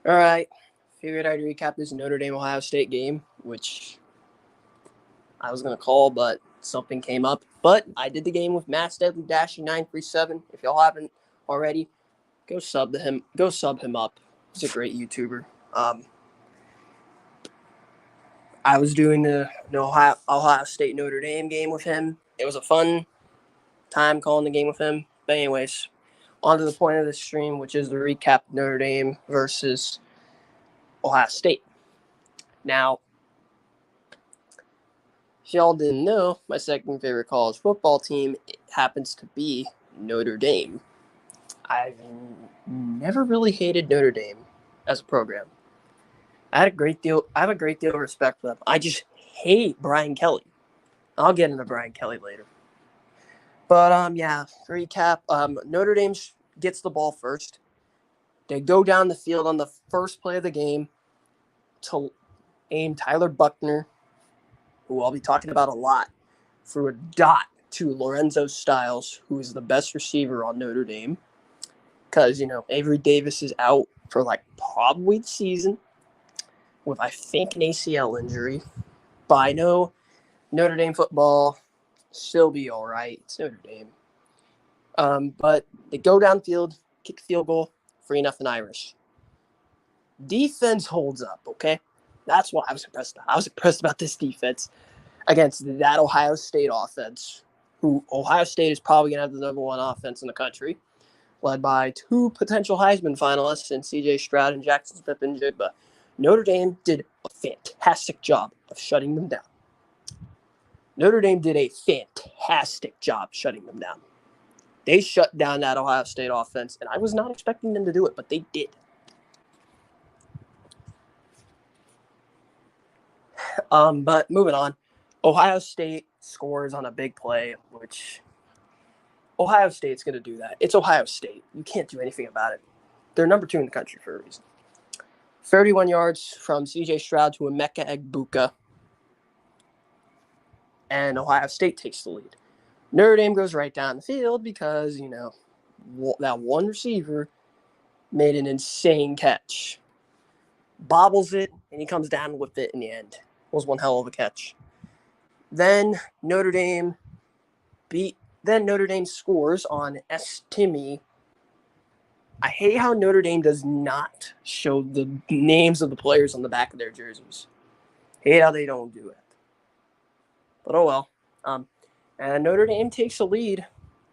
All right. Figured I'd recap this Notre Dame Ohio State game, which I was gonna call, but something came up. But I did the game with Matt Steadley Dashing 937. If y'all haven't already, go sub to him. Go sub him up. He's a great YouTuber. Um, I was doing the Ohio State Notre Dame game with him. It was a fun time calling the game with him. But anyways, on to the point of the stream, which is the recap of Notre Dame versus Ohio State. Now, if y'all didn't know, my second favorite college football team happens to be Notre Dame. I've never really hated Notre Dame as a program. I have a great deal of respect for them. I just hate Brian Kelly. I'll get into Brian Kelly later. But yeah, recap. Notre Dame gets the ball first. They go down the field on the first play of the game to aim Tyler Buckner, who I'll be talking about a lot, threw a dot to Lorenzo Styles, who is the best receiver on Notre Dame. Because, Avery Davis is out for probably the season with, I think, an ACL injury. But I know Notre Dame football still be all right. It's Notre Dame. But they go downfield, kick a field goal, 3-0 Irish. Defense holds up, okay? That's what I was impressed about. I was impressed about this defense against that Ohio State offense, who Ohio State is probably going to have the number one offense in the country, led by two potential Heisman finalists in C.J. Stroud and Jackson Smith-Njigba. Notre Dame did a fantastic job of shutting them down. They shut down that Ohio State offense, and I was not expecting them to do it, but they did. But moving on, Ohio State scores on a big play, which Ohio State's going to do that. It's Ohio State. You can't do anything about it. They're number 2 in the country for a reason. 31 yards from C.J. Stroud to Emeka Egbuka, and Ohio State takes the lead. Notre Dame goes right down the field because, that one receiver made an insane catch. Bobbles it, and he comes down with it in the end. It was one hell of a catch. Then Notre Dame scores on S. Timmy. I hate how Notre Dame does not show the names of the players on the back of their jerseys. Hate how they don't do it. But oh well. And Notre Dame takes a lead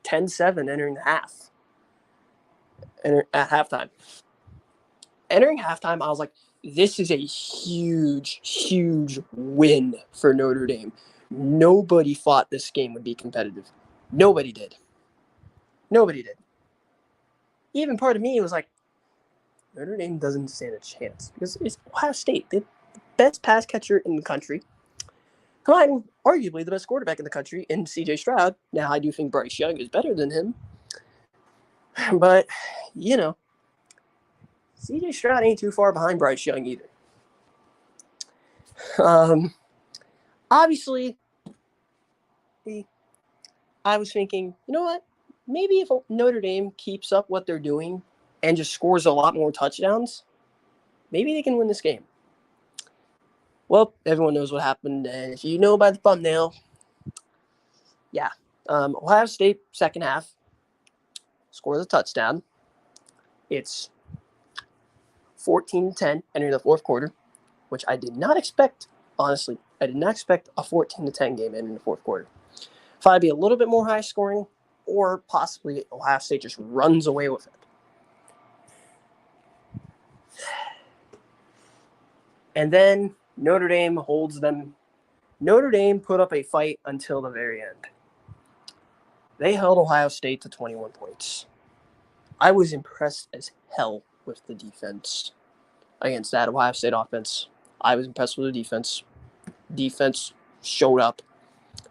10-7 entering the half. At halftime. Entering halftime, I was like, this is a huge, huge win for Notre Dame. Nobody thought this game would be competitive. Nobody did. Even part of me was like, Notre Dame doesn't stand a chance because it's Ohio State, the best pass catcher in the country, combined arguably the best quarterback in the country in C.J. Stroud. Now, I do think Bryce Young is better than him, but, C.J. Stroud ain't too far behind Bryce Young either. Obviously, I was thinking, you know what? Maybe if Notre Dame keeps up what they're doing and just scores a lot more touchdowns, maybe they can win this game. Well, everyone knows what happened, and if you know by the thumbnail, yeah. Ohio State, second half, scores a touchdown. It's 14-10 entering the fourth quarter, which I did not expect, honestly. I did not expect a 14-10 game entering the fourth quarter. Thought it'd be a little bit more high scoring, or possibly Ohio State just runs away with it. And then Notre Dame holds them. Notre Dame put up a fight until the very end. They held Ohio State to 21 points. I was impressed as hell with the defense against that Ohio State offense. I was impressed with the defense. Defense showed up.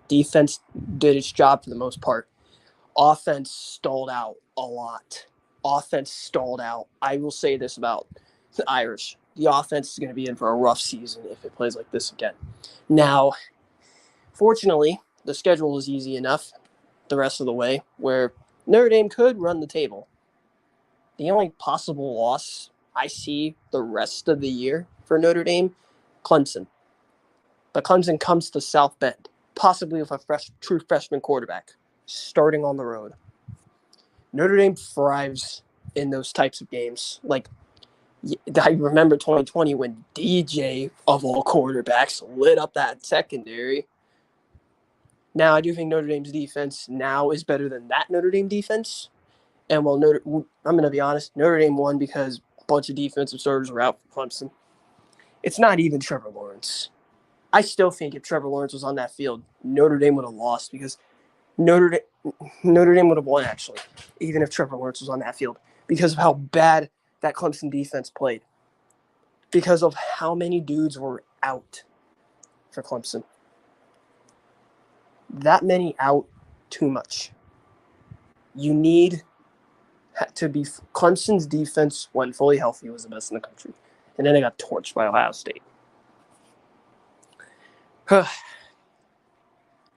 Defense did its job for the most part. Offense stalled out a lot. I will say this about the Irish. The offense is going to be in for a rough season if it plays like this again. Now, fortunately, the schedule is easy enough the rest of the way where Notre Dame could run the table. The only possible loss I see the rest of the year for Notre Dame, Clemson. But Clemson comes to South Bend, possibly with a true freshman quarterback, starting on the road. Notre Dame thrives in those types of games. Like, I remember 2020 when DJ, of all quarterbacks, lit up that secondary. Now, I do think Notre Dame's defense now is better than that Notre Dame defense. And while I'm going to be honest, Notre Dame won because a bunch of defensive starters were out for Clemson. It's not even Trevor Lawrence. I still think if Trevor Lawrence was on that field, Notre Dame would have lost because Notre Dame would have won, actually, even if Trevor Lawrence was on that field, because of how bad that Clemson defense played, because of how many dudes were out for Clemson. That many out, too much. You need to be – Clemson's defense, when fully healthy, was the best in the country. And then they got torched by Ohio State.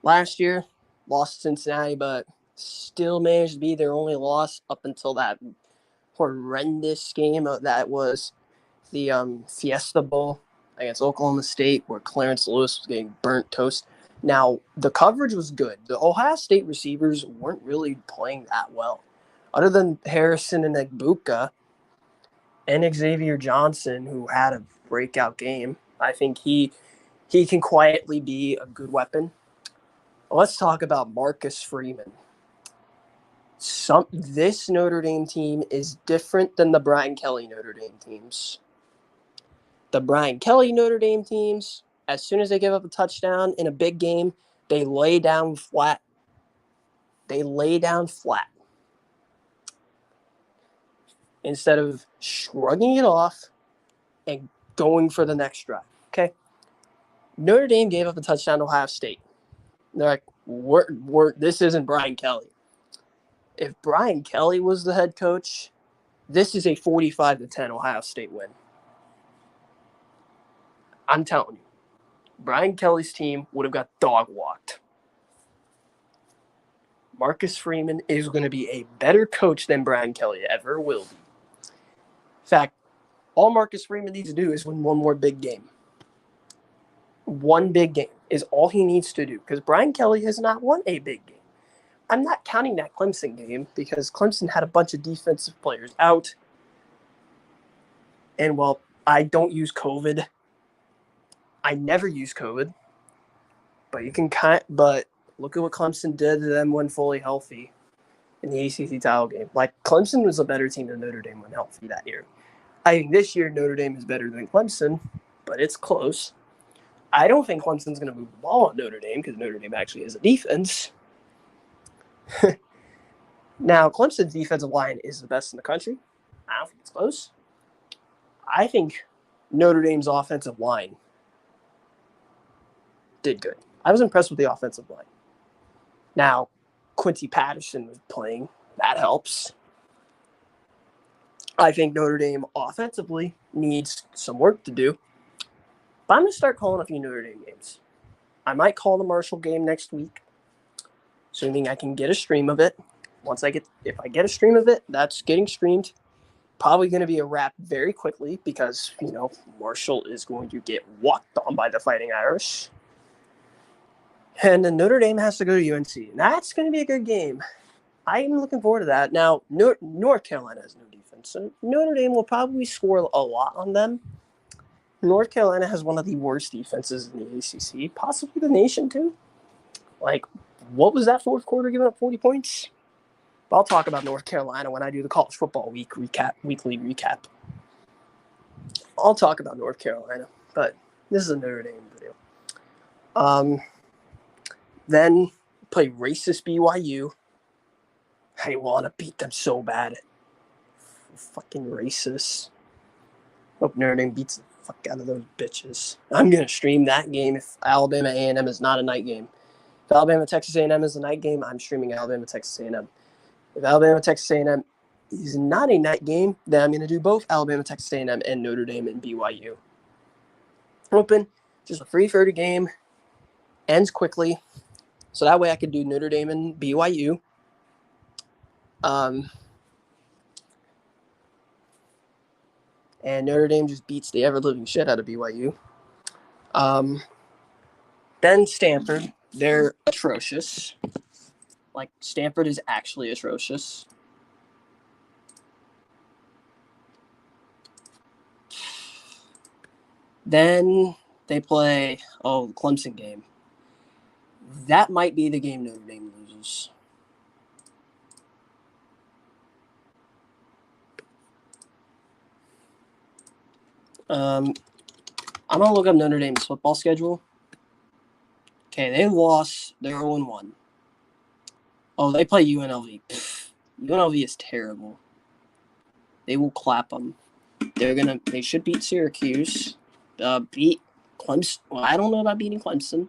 Last year, lost to Cincinnati, but still managed to be their only loss up until that horrendous game that was the Fiesta Bowl against Oklahoma State, where Clarence Lewis was getting burnt toast. Now, the coverage was good. The Ohio State receivers weren't really playing that well. Other than Harrison and Egbuka and Xavier Johnson, who had a breakout game, I think he can quietly be a good weapon. Let's talk about Marcus Freeman. This Notre Dame team is different than the Brian Kelly Notre Dame teams. The Brian Kelly Notre Dame teams, as soon as they give up a touchdown in a big game, they lay down flat. Instead of shrugging it off and going for the next drive. Okay? Notre Dame gave up a touchdown to Ohio State. They're like, this isn't Brian Kelly. If Brian Kelly was the head coach, this is a 45-10 Ohio State win. I'm telling you, Brian Kelly's team would have got dog walked. Marcus Freeman is going to be a better coach than Brian Kelly ever will be. In fact, all Marcus Freeman needs to do is win one more big game. One big game is all he needs to do, because Brian Kelly has not won a big game. I'm not counting that Clemson game because Clemson had a bunch of defensive players out. And while I don't use COVID, I never use COVID. But but look at what Clemson did to them when fully healthy in the ACC title game. Like, Clemson was a better team than Notre Dame when healthy that year. I think this year Notre Dame is better than Clemson, but it's close. I don't think Clemson's going to move the ball on Notre Dame because Notre Dame actually has a defense. Now, Clemson's defensive line is the best in the country. I don't think it's close. I think Notre Dame's offensive line did good. I was impressed with the offensive line. Now, Quincy Patterson was playing. That helps. I think Notre Dame offensively needs some work to do. But I'm going to start calling a few Notre Dame games. I might call the Marshall game next week, assuming I can get a stream of it. If I get a stream of it, that's getting streamed. Probably going to be a wrap very quickly because, Marshall is going to get walked on by the Fighting Irish. And then Notre Dame has to go to UNC. And that's going to be a good game. I'm looking forward to that. Now, North Carolina has no defense, so Notre Dame will probably score a lot on them. North Carolina has one of the worst defenses in the ACC, possibly the nation too. Like, what was that fourth quarter giving up 40 points? But I'll talk about North Carolina when I do the college football weekly recap. I'll talk about North Carolina, but this is a Notre Dame video. Then play racist BYU. I want to beat them so bad. Fucking racist. Hope Notre Dame beats the fuck out of those bitches. I'm going to stream that game if Alabama A&M is not a night game. If Alabama-Texas A&M is a night game, I'm streaming Alabama-Texas A&M. If Alabama-Texas A&M is not a night game, then I'm going to do both Alabama-Texas A&M and Notre Dame and BYU. Open, just a 3:30 game, ends quickly, so that way I could do Notre Dame and BYU. and Notre Dame just beats the ever-living shit out of BYU. Then Stanford, they're atrocious. Like, Stanford is actually atrocious. Then they play, the Clemson game. That might be the game Notre Dame loses. I'm going to look up Notre Dame's football schedule. Okay, they lost. They're 0-1. Oh, they play UNLV. UNLV is terrible. They will clap them. They should beat Syracuse. Beat Clemson. Well, I don't know about beating Clemson.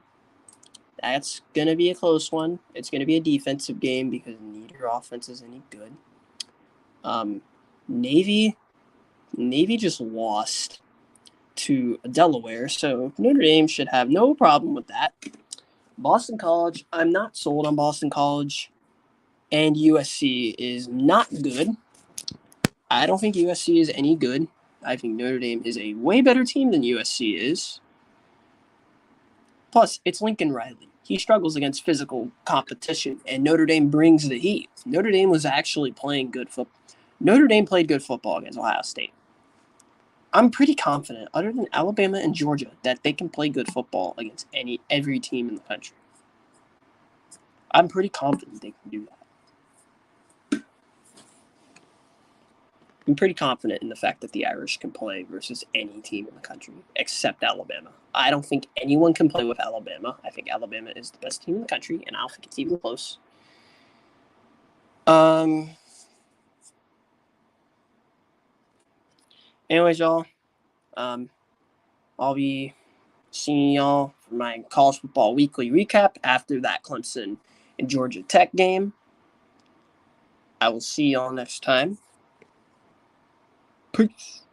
That's going to be a close one. It's going to be a defensive game because neither offense is any good. Navy just lost to Delaware, so Notre Dame should have no problem with that. Boston College, I'm not sold on Boston College, and USC is not good. I don't think USC is any good. I think Notre Dame is a way better team than USC is. Plus, it's Lincoln Riley. He struggles against physical competition, and Notre Dame brings the heat. Notre Dame was actually playing good football. Notre Dame played good football against Ohio State. I'm pretty confident, other than Alabama and Georgia, that they can play good football against every team in the country. I'm pretty confident they can do that. I'm pretty confident in the fact that the Irish can play versus any team in the country except Alabama. I don't think anyone can play with Alabama. I think Alabama is the best team in the country, and I don't think it's even close. Anyways, y'all, I'll be seeing y'all for my college football weekly recap after that Clemson and Georgia Tech game. I will see y'all next time. Peace.